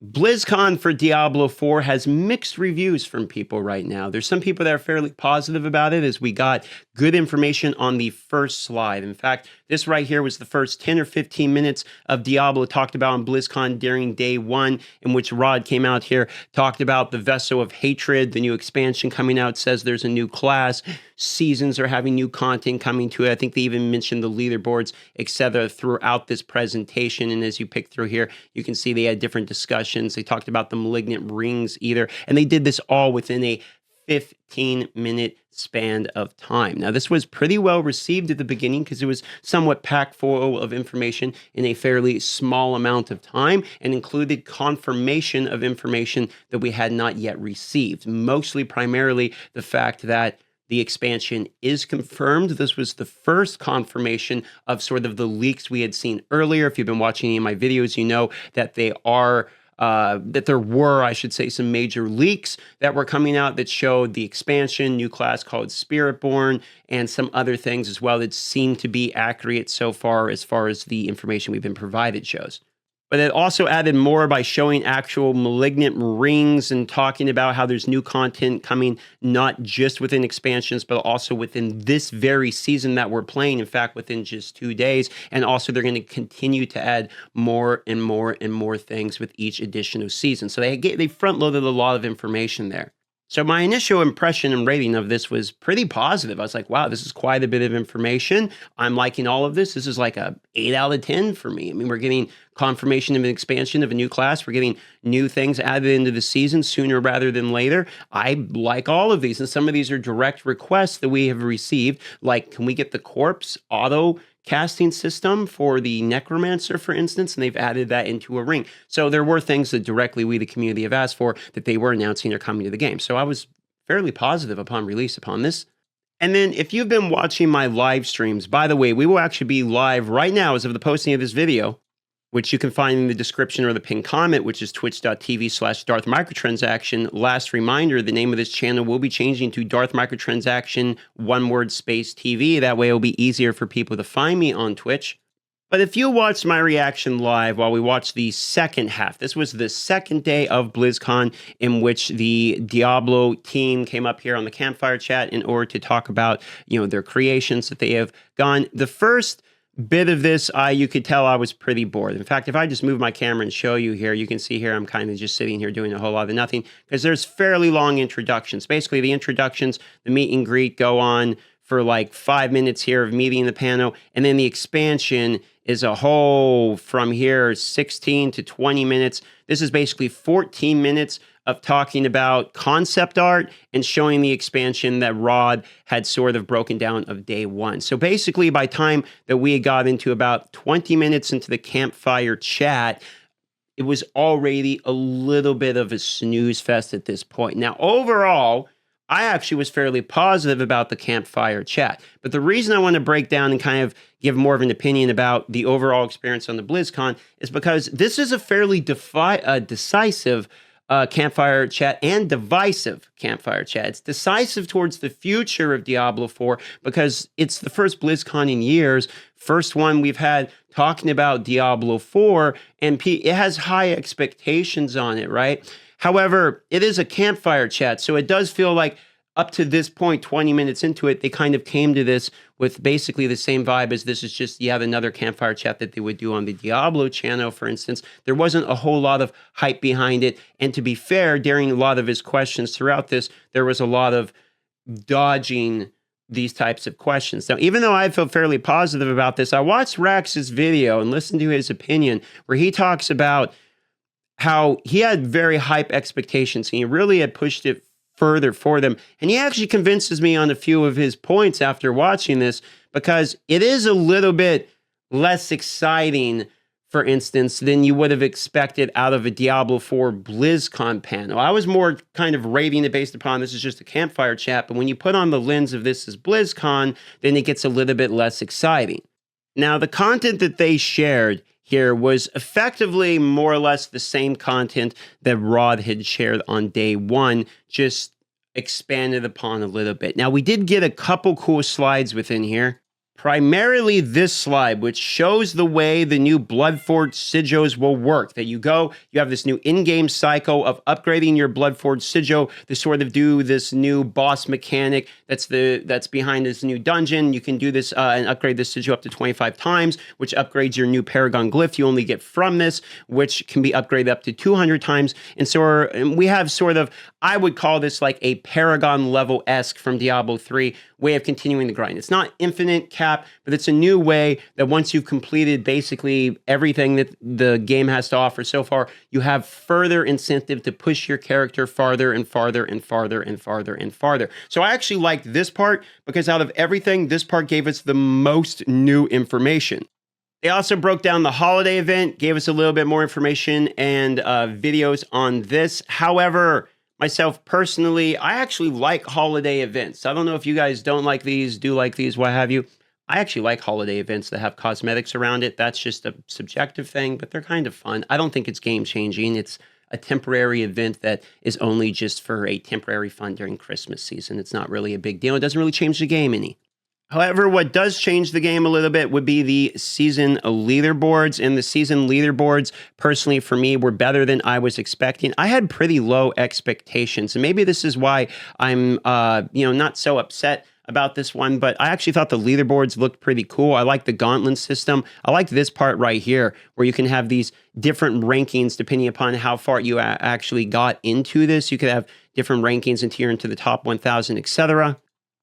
BlizzCon for Diablo 4 has mixed reviews from people right now. There's some people that are fairly positive about it, as we got good information on the first slide. In fact, this right here was the first 10 or 15 minutes of Diablo talked about on BlizzCon during day one, in which Rod came out here, talked about the Vessel of Hatred, the new expansion coming out, says there's a new class, seasons are having new content coming to it. I think they even mentioned the leaderboards, etc., throughout this presentation. And as you pick through here, you can see they had different discussions. They talked about the malignant rings either, and they did this all within a 15-minute span of time. Now, this was pretty well received at the beginning because it was somewhat packed full of information in a fairly small amount of time and included confirmation of information that we had not yet received. Mostly, primarily, the fact that the expansion is confirmed. This was the first confirmation of sort of the leaks we had seen earlier. If you've been watching any of my videos, you know that they are that there were, I should say, some major leaks that were coming out that showed the expansion, new class called Spiritborn, and some other things as well that seem to be accurate so far as the information we've been provided shows. But it also added more by showing actual malignant rings and talking about how there's new content coming, not just within expansions, but also within this very season that we're playing. In fact, within just 2 days. And also they're going to continue to add more and more and more things with each additional season. So they front-loaded a lot of information there. So my initial impression and rating of this was pretty positive. I was like, wow, this is quite a bit of information. I'm liking all of this. This is like a 8 out of 10 for me. I mean, we're getting confirmation of an expansion of a new class. We're getting new things added into the season sooner rather than later. I like all of these. And some of these are direct requests that we have received. Like, can we get the corpse auto casting system for the necromancer, for instance, and they've added that into a ring. So there were things that directly we, the community, have asked for that they were announcing are coming to the game. So I was fairly positive upon release upon this. And then if you've been watching my live streams, by the way, we will actually be live right now as of the posting of this video, which you can find in the description or the pinned comment, which is twitch.tv/DarthMicrotransaction. Last reminder, the name of this channel will be changing to Darth Microtransaction, one word space TV. That way it'll be easier for people to find me on Twitch. But if you watched my reaction live while we watched the second half, this was the second day of BlizzCon in which the Diablo team came up here on the Campfire Chat in order to talk about, their creations that they have gone. The first bit of this, you could tell I was pretty bored. In fact, if I just move my camera and show you here, you can see here I'm kind of just sitting here doing a whole lot of nothing because there's fairly long introductions. Basically, the introductions, the meet and greet go on for like 5 minutes here of meeting the panel, and then the expansion is a whole from here 16 to 20 minutes. This is basically 14 minutes of talking about concept art and showing the expansion that Rod had sort of broken down of day one. So basically, by time that we had got into about 20 minutes into the Campfire Chat, it was already a little bit of a snooze fest at this point. Now, overall, I actually was fairly positive about the Campfire Chat. But the reason I want to break down and kind of give more of an opinion about the overall experience on the BlizzCon is because this is a fairly decisive Campfire Chat and divisive Campfire Chat. It's decisive towards the future of Diablo 4 because it's the first BlizzCon in years, first one we've had talking about Diablo 4, and it has high expectations on it, right? However, it is a Campfire Chat, so it does feel like up to this point, 20 minutes into it, they kind of came to this with basically the same vibe as this is just yet another Campfire Chat that they would do on the Diablo channel, for instance. There wasn't a whole lot of hype behind it. And to be fair, during a lot of his questions throughout this, there was a lot of dodging these types of questions. Now, even though I feel fairly positive about this, I watched Rax's video and listened to his opinion where he talks about how he had very hype expectations and he really had pushed it further for them. And he actually convinces me on a few of his points after watching this because it is a little bit less exciting, for instance, than you would have expected out of a Diablo 4 BlizzCon panel. I was more kind of rating it based upon this is just a Campfire Chat, but when you put on the lens of this as BlizzCon, then it gets a little bit less exciting. Now, the content that they shared here was effectively more or less the same content that Rod had shared on day one, just expanded upon a little bit. Now, we did get a couple cool slides within here. Primarily this slide, which shows the way the new Bloodforged sigils will work. That you have this new in-game cycle of upgrading your Bloodforged sigil to sort of do this new boss mechanic that's behind this new dungeon. You can do this and upgrade this sigil up to 25 times, which upgrades your new Paragon glyph you only get from this, which can be upgraded up to 200 times. And so we have sort of, I would call this like a Paragon level-esque from Diablo 3 way of continuing the grind. It's not infinite cap, but it's a new way that once you've completed basically everything that the game has to offer so far, you have further incentive to push your character farther and farther and farther and farther and farther. So I actually liked this part because out of everything, this part gave us the most new information. They also broke down the holiday event, gave us a little bit more information and videos on this. However, myself personally, I actually like holiday events. I don't know if you guys don't like these, do like these, what have you. I actually like holiday events that have cosmetics around it. That's just a subjective thing, but they're kind of fun. I don't think it's game-changing. It's a temporary event that is only just for a temporary fun during Christmas season. It's not really a big deal. It doesn't really change the game any. However, what does change the game a little bit would be the season leaderboards. And the season leaderboards, personally, for me, were better than I was expecting. I had pretty low expectations. And maybe this is why I'm not so upset about this one, but I actually thought the leaderboards looked pretty cool. I like the gauntlet system. I like this part right here, where you can have these different rankings depending upon how far you actually got into this. You could have different rankings until you're into the top 1,000, etc.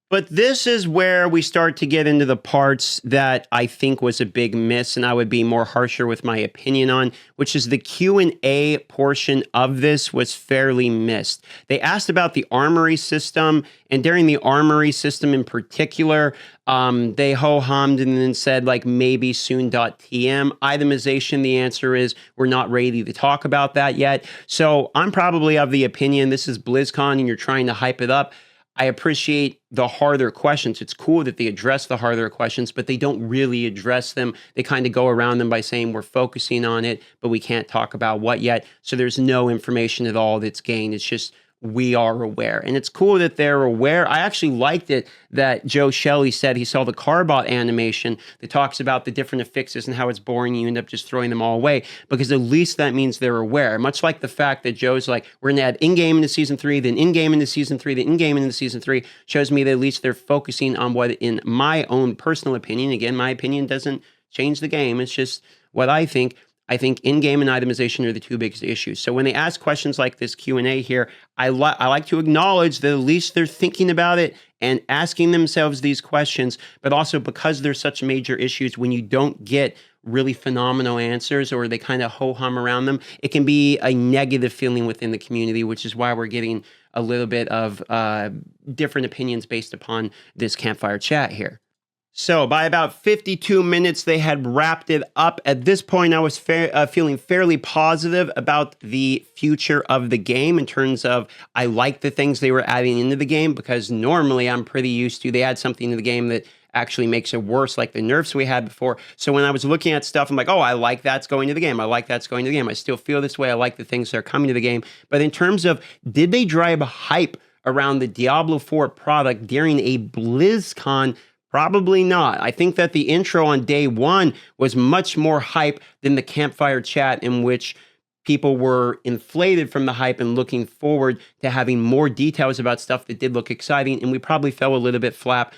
But this is where we start to get into the parts that I think was a big miss, and I would be more harsher with my opinion on, which is the Q&A portion of this was fairly missed. They asked about the armory system, and during the armory system in particular, they ho-hummed and then said, like, maybe soon.tm. Itemization, the answer is we're not ready to talk about that yet. So I'm probably of the opinion this is BlizzCon and you're trying to hype it up. I appreciate the harder questions. It's cool that they address the harder questions, but they don't really address them. They kind of go around them by saying we're focusing on it, but we can't talk about what yet. So there's no information at all that's gained. It's just we are aware. And it's cool that they're aware. I actually liked it that Joe Shelley said he saw the Carbot animation that talks about the different affixes and how it's boring. You end up just throwing them all away because at least that means they're aware. Much like the fact that Joe's like, we're going to add in-game into season 3, then in-game into season 3, then in-game into season 3 shows me that at least they're focusing on what, in my own personal opinion, again, my opinion doesn't change the game. It's just what I think. I think in-game and itemization are the two biggest issues. So when they ask questions like this Q&A here, I like to acknowledge that at least they're thinking about it and asking themselves these questions, but also because there's such major issues, when you don't get really phenomenal answers or they kind of ho-hum around them, it can be a negative feeling within the community, which is why we're getting a little bit of different opinions based upon this Campfire Chat here. So by about 52 minutes, they had wrapped it up. At this point, I was feeling fairly positive about the future of the game in terms of I like the things they were adding into the game because normally I'm pretty used to they add something to the game that actually makes it worse, like the nerfs we had before. So when I was looking at stuff, I'm like, oh, I like that's going to the game. I like that's going to the game. I still feel this way. I like the things that are coming to the game. But in terms of did they drive hype around the Diablo 4 product during a BlizzCon? Probably not. I think that the intro on day one was much more hype than the Campfire Chat, in which people were inflated from the hype and looking forward to having more details about stuff that did look exciting. And we probably fell a little bit flat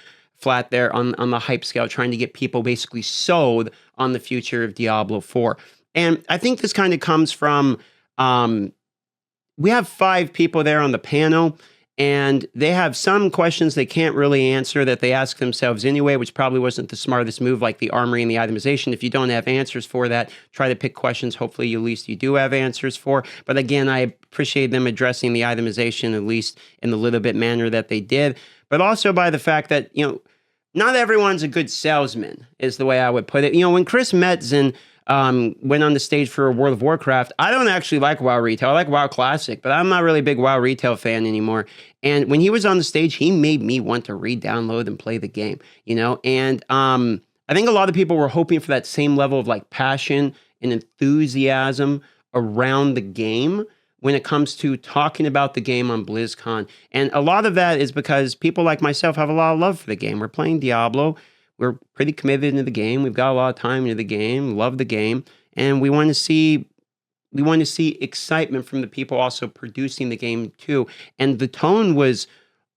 there on the hype scale, trying to get people basically sold on the future of Diablo 4. And I think this kind of comes from, we have 5 people there on the panel, and they have some questions they can't really answer that they ask themselves anyway, which probably wasn't the smartest move, like the armory and the itemization. If you don't have answers for that, try to pick questions hopefully at least you do have answers for. But again, I appreciate them addressing the itemization at least in the little bit manner that they did. But also by the fact that, not everyone's a good salesman is the way I would put it. When Chris Metzen went on the stage for World of Warcraft, I don't actually like WoW Retail. I like WoW Classic, but I'm not really a big WoW Retail fan anymore. And when he was on the stage, he made me want to re-download and play the game, And I think a lot of people were hoping for that same level of like passion and enthusiasm around the game when it comes to talking about the game on BlizzCon. And a lot of that is because people like myself have a lot of love for the game. We're playing Diablo. we're pretty committed into the game. We've got a lot of time into the game, love the game, and we want to see excitement from the people also producing the game too. And the tone was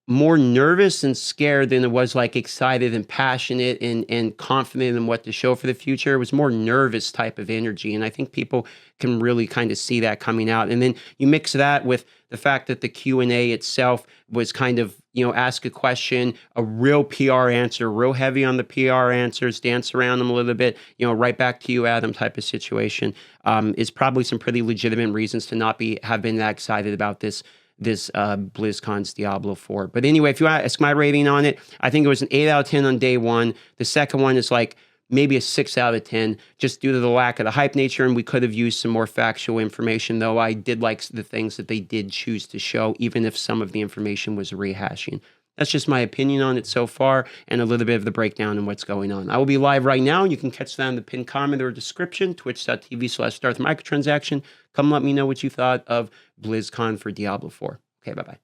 more nervous and scared than it was like excited and passionate and confident in what to show for the future. It was more nervous type of energy. And I think people can really kind of see that coming out. And then you mix that with the fact that the Q&A itself was kind of, ask a question, a real PR answer, real heavy on the PR answers, dance around them a little bit, right back to you, Adam type of situation, is probably some pretty legitimate reasons to not have been that excited about this BlizzCon's Diablo 4. But anyway, if you ask my rating on it, I think it was an 8 out of 10 on day one. The second one is like maybe a 6 out of 10, just due to the lack of the hype nature, and we could have used some more factual information, though I did like the things that they did choose to show, even if some of the information was rehashing. That's just my opinion on it so far, and a little bit of the breakdown and what's going on. I will be live right now. You can catch that in the pinned comment or description, twitch.tv/DarthMicrotransaction. Come let me know what you thought of BlizzCon for Diablo 4. Okay, bye-bye.